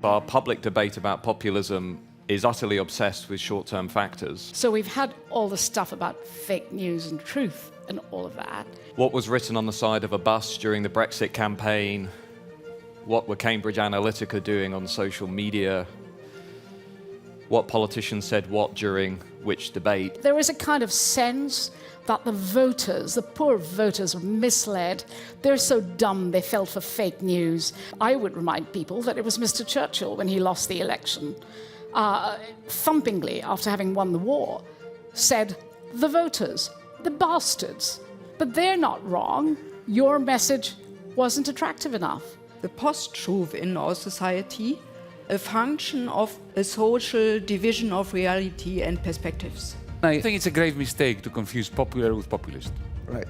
Our public debate about populism is utterly obsessed with short-term factors. So we've had all the stuff about fake news and truth and all of that. What was written on the side of a bus during the Brexit campaign? What were Cambridge Analytica doing on social media? What politicians said what during which debate? There is a kind of sense that the voters, the poor voters, were misled. They're so dumb they fell for fake news. I would remind people that it was Mr. Churchill, when he lost the election, thumpingly, after having won the war, said, "The voters, the bastards." But they're not wrong. Your message wasn't attractive enough. The post-truth in our society, a function of a social division of reality and perspectives. I think it's a grave mistake to confuse popular with populist. Right.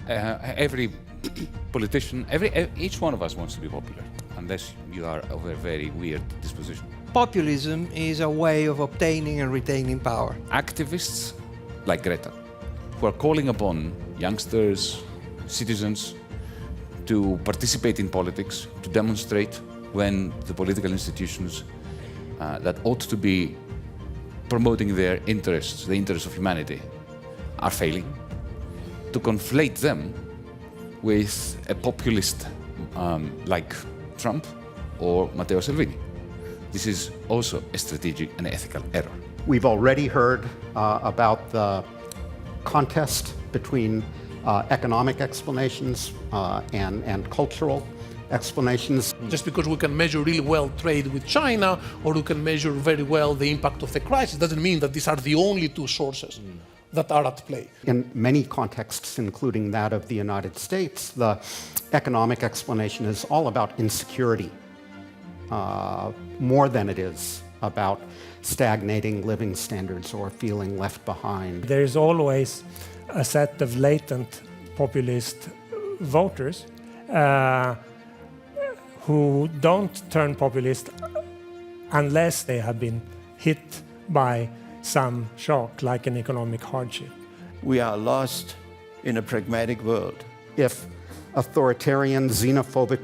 Every politician, each one of us wants to be popular, unless you are of a very weird disposition. Populism is a way of obtaining and retaining power. Activists like Greta, who are calling upon youngsters, citizens, to participate in politics, to demonstrate when the political institutions that ought to be promoting their interests, the interests of humanity, are failing, to conflate them with a populist like Trump or Matteo Salvini. This is also a strategic and ethical error. We've already heard about the contest between economic explanations and cultural explanations. Just because we can measure really well trade with China, or we can measure very well the impact of the crisis, doesn't mean that these are the only two sources that are at play. In many contexts, including that of the United States, the economic explanation is all about insecurity, more than it is about stagnating living standards or feeling left behind. There is always a set of latent populist voters who don't turn populist unless they have been hit by some shock, like an economic hardship. We are lost in a pragmatic world. If authoritarian, xenophobic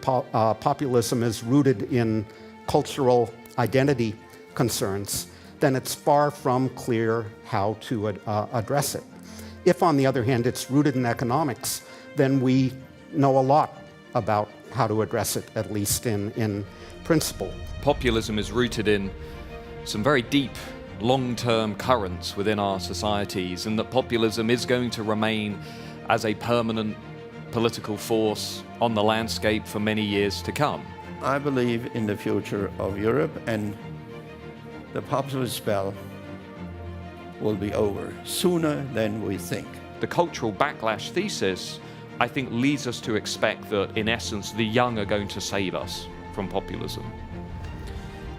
populism is rooted in cultural identity concerns, then it's far from clear how to address it. If, on the other hand, it's rooted in economics, then we know a lot about how to address it, at least in principle. Populism is rooted in some very deep, long-term currents within our societies, and that populism is going to remain as a permanent political force on the landscape for many years to come. I believe in the future of Europe, and the populist spell will be over sooner than we think. The cultural backlash thesis, I think, leads us to expect that, in essence, the young are going to save us from populism.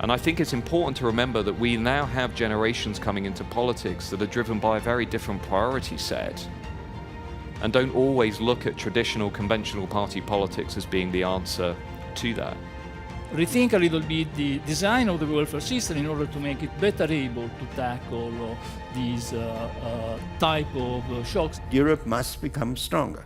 And I think it's important to remember that we now have generations coming into politics that are driven by a very different priority set and don't always look at traditional, conventional party politics as being the answer to that. Rethink a little bit the design of the welfare system in order to make it better able to tackle these type of shocks. Europe must become stronger.